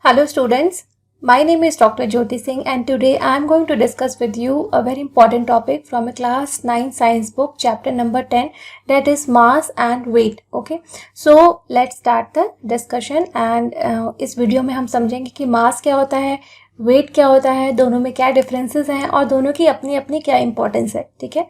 Hello students, my name is Dr. Jyoti Singh and today I am going to discuss with you a very important topic from a class 9 science book chapter number 10 that is mass and weight. Okay, so let's start the discussion and इस video में हम समझेंगे कि मास क्या होता है, wait क्या होता है, दोनों में क्या डिफरेंसेस हैं और दोनों की अपनी अपनी क्या इंपॉर्टेंस है. ठीक है,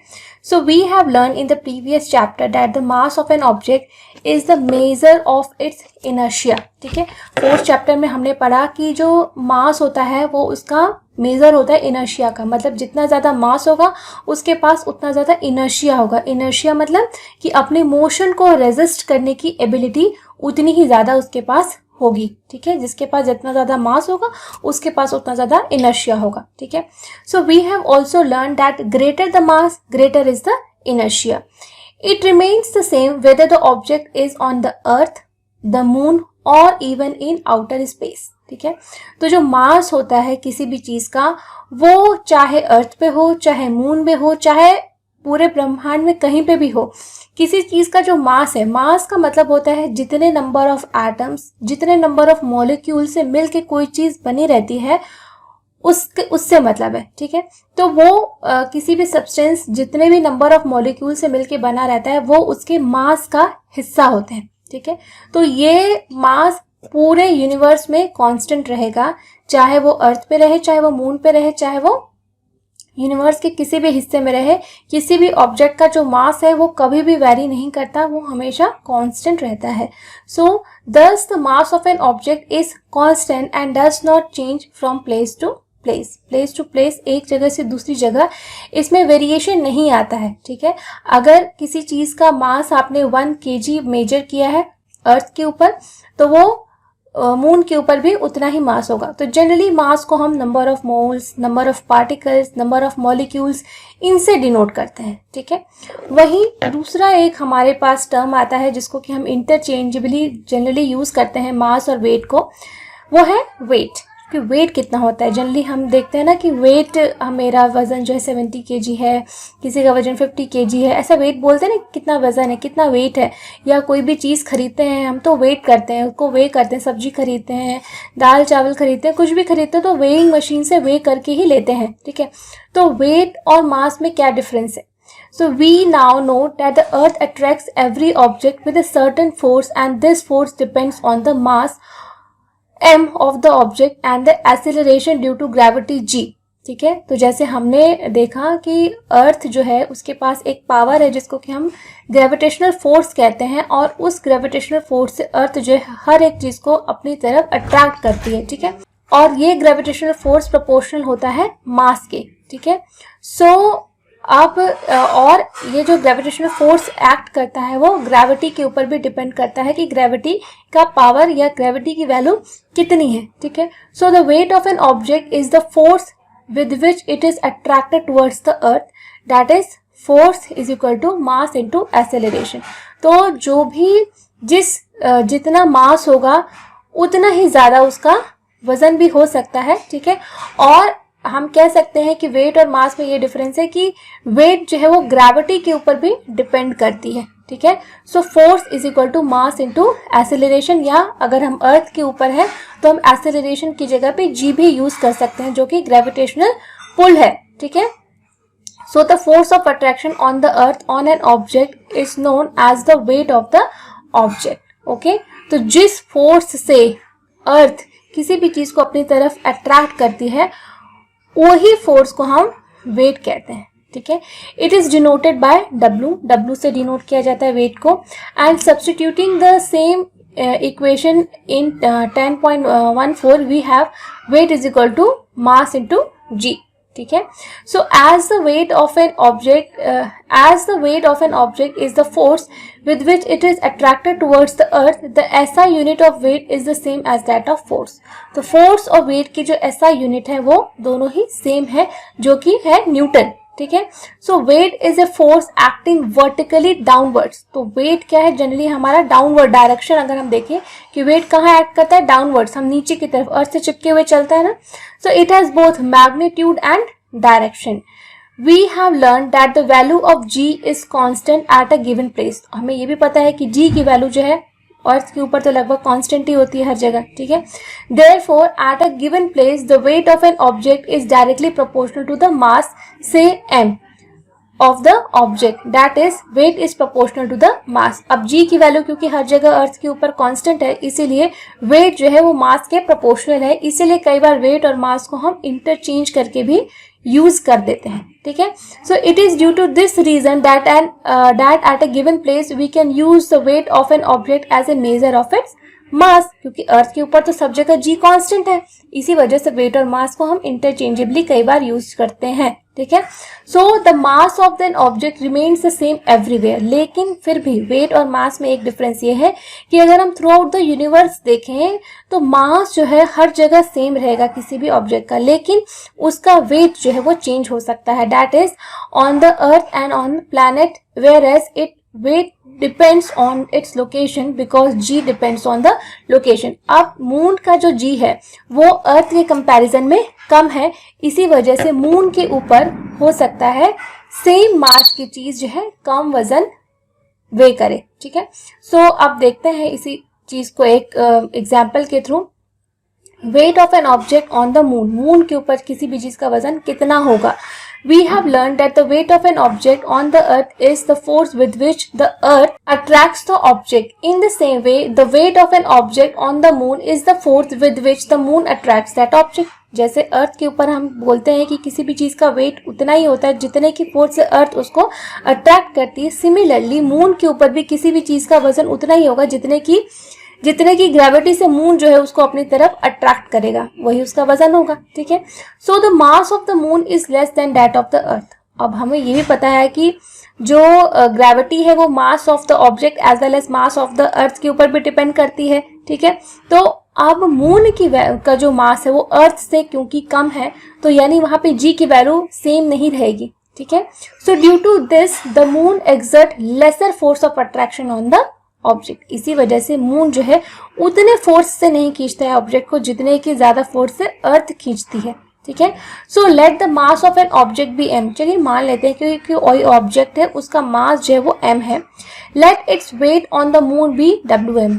so we have learn in the previous chapter that the mass of an object is the measure of its inertia. ठीक है, फोर्थ चैप्टर में हमने पढ़ा कि जो मास होता है वो उसका मेजर होता है इनर्शिया का. मतलब जितना ज़्यादा मास होगा उसके पास उतना ज़्यादा इनर्शिया होगा. इनर्शिया मतलब कि अपने मोशन को रेजिस्ट करने की एबिलिटी उतनी ही ज़्यादा उसके पास होगी. ठीक है, जिसके पास जितना ज़्यादा मास होगा उसके पास उतना ज़्यादा इनर्शिया होगा. ठीक है, so we have also learn that greater the mass greater is the inertia. It remains the same whether the object is on the earth, the moon और इवन इन आउटर स्पेस. ठीक है, तो जो मास होता है किसी भी चीज़ का वो चाहे अर्थ पे हो, चाहे मून पे हो, चाहे पूरे ब्रह्मांड में कहीं पे भी हो, किसी चीज़ का जो मास है, मास का मतलब होता है जितने नंबर ऑफ एटम्स, जितने नंबर ऑफ मॉलिक्यूल से मिलके कोई चीज़ बनी रहती है उससे मतलब है. ठीक है, तो वो किसी भी सब्सटेंस जितने भी नंबर ऑफ मॉलिक्यूल से मिलके बना रहता है वो उसके मास का हिस्सा होते हैं. ठीक है, तो ये मास पूरे यूनिवर्स में कांस्टेंट रहेगा, चाहे वो अर्थ पे रहे, चाहे वो मून पे रहे, चाहे वो यूनिवर्स के किसी भी हिस्से में रहे. किसी भी ऑब्जेक्ट का जो मास है वो कभी भी वेरी नहीं करता, वो हमेशा कांस्टेंट रहता है. So thus the mass of an object is constant and does not change from place to place. Place to place, एक जगह से दूसरी जगह, इसमें वेरिएशन नहीं आता है. ठीक है, अगर किसी चीज़ का मास आपने 1 kg मेजर किया है अर्थ के ऊपर तो वो मून के ऊपर भी उतना ही मास होगा. तो जनरली मास को हम number of moles, number of particles, number of molecules इनसे डिनोट करते हैं. ठीक है, वहीं दूसरा एक हमारे पास टर्म आता है जिसको कि हम इंटरचेंजेबली जनरली यूज़ करते हैं मास और वेट को, वो है वेट. कि वेट कितना होता है. जनरली हम देखते हैं ना कि वेट, मेरा वज़न जो है 70 kg है, किसी का वज़न 50 kg है, ऐसा वेट बोलते हैं ना, कितना वज़न है, कितना वेट है. या कोई भी चीज़ खरीदते हैं हम तो वेट करते हैं, उसको वे करते हैं. सब्जी खरीदते हैं, दाल चावल खरीदते हैं, कुछ भी खरीदते हैं तो वेइंग मशीन से वे करके ही लेते हैं. ठीक है, तो वेट और मास में क्या डिफरेंस है. So we now know that the earth attracts every object with a certain force and this force depends on the mass m of the object and the acceleration due to gravity g. ठीक है, तो जैसे हमने देखा कि अर्थ जो है उसके पास एक पावर है जिसको कि हम ग्रेविटेशनल फोर्स कहते हैं और उस ग्रेविटेशनल फोर्स से अर्थ जो है हर एक चीज़ को अपनी तरफ अट्रैक्ट करती है. ठीक है, और ये ग्रेविटेशनल फोर्स प्रोपोर्शनल होता है मास के. ठीक है, सो अब और ये जो ग्रेविटेशनल फोर्स एक्ट करता है वो ग्रेविटी के ऊपर भी डिपेंड करता है कि ग्रेविटी का पावर या ग्रेविटी की वैल्यू कितनी है. ठीक है, so the weight of an object is the force with which it is attracted towards the earth, that is force is equal to mass into acceleration. तो जो भी जितना मास होगा उतना ही ज़्यादा उसका वज़न भी हो सकता है. ठीक है, और हम कह सकते हैं कि वेट और मास में ये डिफरेंस है कि वेट जो है वो ग्रेविटी के ऊपर भी डिपेंड करती है. ठीक है, so force is equal to mass into acceleration, या अगर हम अर्थ के ऊपर है तो हम एक्सेलरेशन की जगह पे जी भी यूज़ कर सकते हैं जो कि ग्रेविटेशनल पुल है. ठीक है, so the force of attraction on the earth on an object is known as the weight of the object. Okay, तो जिस फोर्स से अर्थ किसी भी चीज़ को अपनी तरफ अट्रैक्ट करती है वही फोर्स को हम वेट कहते हैं. ठीक है, it is denoted by W से डिनोट किया जाता है वेट को. And substituting the same equation in 10.14 we have weight is equal to mass into g. ठीक है, सो as the weight of an object is the force with which it is attracted towards the earth, the SI unit of weight is the same as that of force. तो force और weight की जो SI unit है वो दोनों ही same है जो कि है न्यूटन. ठीक है, so weight is a force acting vertically downwards. तो वेट क्या है, जनरली हमारा डाउनवर्ड डायरेक्शन अगर हम देखें कि वेट कहाँ एक्ट करता है, डाउनवर्ड्स, हम नीचे की तरफ अर्थ से चिपके हुए चलता है ना. So it has both magnitude and direction. We have learn that the value of g is constant at a given place. हमें ये भी पता है कि जी की वैल्यू जो है अर्थ के ऊपर तो लगभग कांस्टेंट ही होती है हर जगह, ठीक है। Therefore at a given place the weight of an object is directly proportional to the mass से m of the object, that is weight is proportional to the mass। अब g की वैल्यू क्योंकि हर जगह अर्थ के ऊपर कांस्टेंट है, इसीलिए wait जो है वो मास के प्रोपोर्शनल है, इसीलिए कई बार वेट और मास को हम इंटरचेंज करके भी यूज कर देते हैं, ठीक है। So it is due to this reason that at a given place we can use the weight of an object as a measure of its mass, क्योंकि अर्थ के ऊपर तो सब जगह जी कांस्टेंट है, इसी वजह से वेट और मास को हम इंटरचेंजेबली कई बार यूज करते हैं, ठीक है। So the mass of an object remains the same everywhere, लेकिन फिर भी वेट और मास में एक डिफरेंस ये है कि अगर हम थ्रू आउट द यूनिवर्स देखें तो मास जो है हर जगह सेम रहेगा किसी भी ऑब्जेक्ट का, लेकिन उसका वेट जो है वो चेंज हो सकता है, that is on the earth and on planet, whereas it weight depends on its location because g depends on the location। अब मून का जो g है वो अर्थ के कंपैरिजन में कम है, इसी वजह से मून के ऊपर हो सकता है सेम मास की चीज जो है कम वजन वे करे, ठीक है। सो अब देखते हैं इसी चीज को एक एग्जाम्पल के through. Wait of an object on the moon, moon के ऊपर किसी भी चीज का वजन कितना होगा। We have learned that the weight of an object on the earth is the force with which the earth attracts the object. In the same way, the weight of an object on the moon is the force with which the moon attracts that object. जैसे अर्थ के ऊपर हम बोलते हैं कि किसी भी चीज का वेट उतना ही होता है जितने की फोर्स से अर्थ उसको अट्रैक्ट करती है, सिमिलरली मून के ऊपर भी किसी भी चीज का वजन उतना ही होगा जितने की ग्रेविटी से मून जो है उसको अपनी तरफ अट्रैक्ट करेगा, वही उसका वजन होगा, ठीक है। So the mass of the moon is less than that of the अर्थ। अब हमें ये भी पता है कि जो ग्रेविटी है वो mass of the object as well as mass of the earth के ऊपर भी डिपेंड करती है, ठीक है। तो अब मून का जो मास है वो अर्थ से क्योंकि कम है, तो यानी वहां पे जी की वैल्यू सेम नहीं रहेगी, ठीक है। So due to this the moon exert lesser force of attraction on the object, इसी वजह से मून जो है उतने फोर्स से नहीं खींचता है ऑब्जेक्ट को जितने की ज्यादा फोर्स से अर्थ खींचती है, ठीक है। So let the mass of an object be m, चलिए मान लेते हैं क्योंकि कोई ऑब्जेक्ट है उसका मास जो है वो m है। Let its weight on the moon be wm,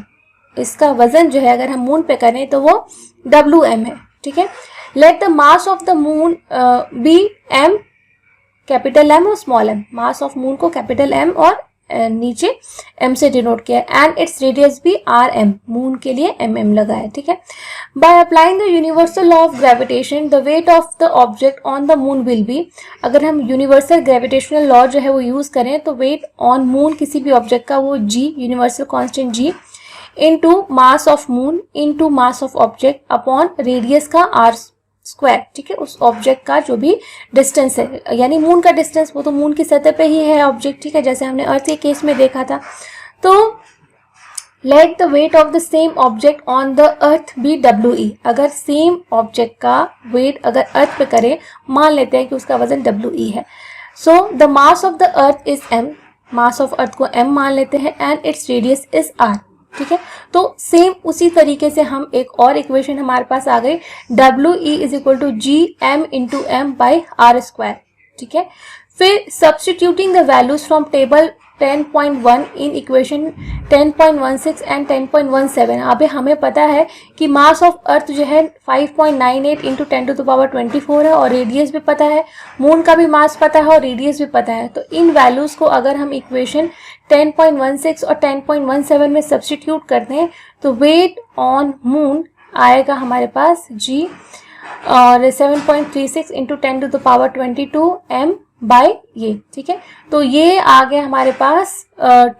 इसका वजन जो है अगर हम मून पे करें तो वो wm है, ठीक है। Let the mass of the moon be m, capital M और small m, mass of moon को कैपिटल M और नीचे m से डिनोट किया, एंड इट्स रेडियस भी rm, मून के लिए mm लगा है, ठीक है। By applying the universal law of gravitation the weight of the object on the moon will be, अगर हम यूनिवर्सल ग्रेविटेशनल लॉ जो है वो यूज करें तो वेट ऑन मून किसी भी ऑब्जेक्ट का वो g, universal constant g into mass of moon into mass of object upon radius का r स्क्वायर, ठीक है। उस ऑब्जेक्ट का जो भी डिस्टेंस है, यानी मून का डिस्टेंस वो तो मून की सतह पे ही है ऑब्जेक्ट, ठीक है, जैसे हमने अर्थ के केस में देखा था। तो let the weight of the same object on the earth be we, अगर सेम ऑब्जेक्ट का वेट अगर अर्थ पे करें, मान लेते हैं कि उसका वजन we है। So the mass of the earth is m, mass of earth को m मान लेते हैं, and its radius is r, ठीक है। तो सेम उसी तरीके से हम एक और इक्वेशन हमारे पास आ गई, we is equal to gm into m by r square, ठीक है। फिर substituting the values from table 10.1 in equation 10.16 and 10.17, अभी हमें पता है कि मास ऑफ अर्थ जो है 5.98 इंटू 10 टू द पावर 24 है, और रेडियस भी पता है, मून का भी मास पता है और रेडियस भी पता है। तो इन वैल्यूज को अगर हम इक्वेशन 10.16 और 10.17 में सब्सटीट्यूट करते हैं तो वेट ऑन मून आएगा हमारे पास g और 7.36 into 10 to the power 22 m by ये, ठीक है। तो ये आ गया हमारे पास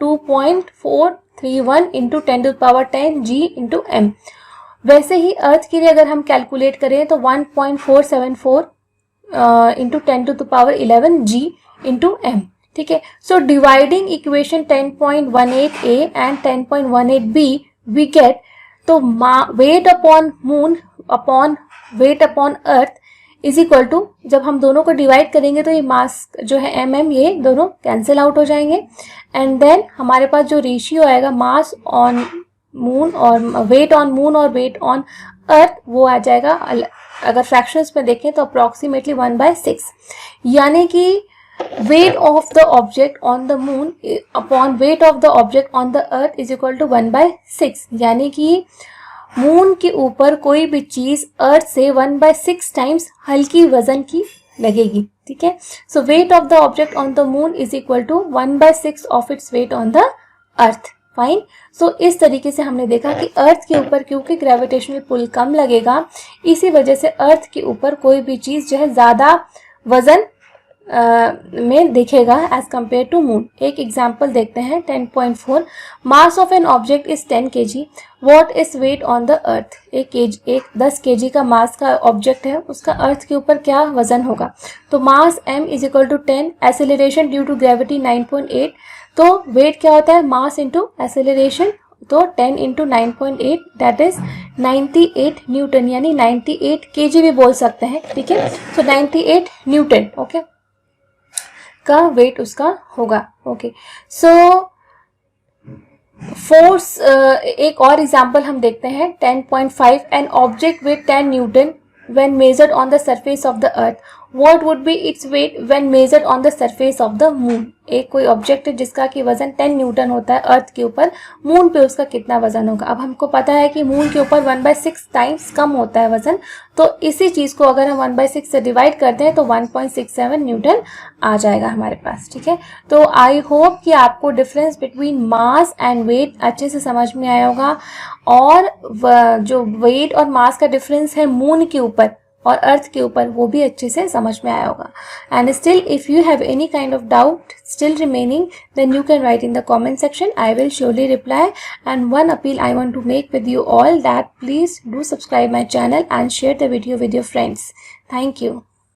2.431 into 10 to the power 10 g into m। वैसे ही अर्थ के लिए अगर हम कैलकुलेट करें तो 1.474 into 10 to the power 11 g into m, ठीक है। So dividing equation 10.18a and 10.18b we get, तो weight upon moon upon weight upon earth is equal to, जब हम दोनों को डिवाइड करेंगे तो ये मास जो है mm ये दोनों कैंसिल आउट हो जाएंगे, एंड देन हमारे पास जो रेशियो आएगा मास ऑन मून और वेट ऑन मून और वेट ऑन अर्थ वो आ जाएगा, अगर फ्रैक्शंस में देखें तो अप्रॉक्सीमेटली 1/6, यानी कि weight of the object on the moon upon weight of the object on the earth is equal to 1/6, यानी कि मून के ऊपर कोई भी चीज अर्थ से 1/6 टाइम्स हल्की वजन की लगेगी, ठीक है। So weight of the object on the moon is equal to 1/6 of its weight on the earth, fine. So इस तरीके से हमने देखा कि अर्थ के ऊपर क्योंकि ग्रेविटेशनल पुल कम लगेगा, इसी वजह से अर्थ के ऊपर कोई भी चीज जो है ज्यादा वजन में दिखेगा एज कंपेयर टू मून। एक एग्जाम्पल देखते हैं 10.4, mass of an object is 10 kg, what is weight on the earth. एक 10 kg का मास का ऑब्जेक्ट है, उसका अर्थ के ऊपर क्या वजन होगा। तो mass m is equal to 10, acceleration due to gravity 9.8, तो वेट क्या होता है मास इंटू एसेलरेशन, तो 10 इंटू 9.8 दैट इज 98 न्यूटन, यानी 98 kg भी बोल सकते हैं, ठीक है। सो 98 न्यूटन ओके का वेट उसका होगा, ओके। सो फोर्स, एक और एग्जांपल हम देखते हैं 10.5, an object with 10 Newton when measured on the surface of the earth, what would be its weight when measured on the surface of the moon। एक कोई ऑब्जेक्ट है जिसका कि वजन 10 न्यूटन होता है अर्थ के ऊपर, मून पे उसका कितना वजन होगा। अब हमको पता है कि मून के ऊपर 1/6 टाइम्स कम होता है वजन, तो इसी चीज को अगर हम 1/6 से डिवाइड करते हैं तो 1.67 न्यूटन आ जाएगा हमारे पास, ठीक है। तो आई होप कि आपको difference between mass and weight अच्छे से समझ में आया होगा, और जो वेट और मास का डिफरेंस है मून के ऊपर और अर्थ के ऊपर वो भी अच्छे से समझ में आया होगा। And still if you have any kind of doubt still remaining, then you can write in the comment section. I will surely reply. And one appeal I want to make with you all, that please do subscribe my channel and share the video with your friends. Thank you.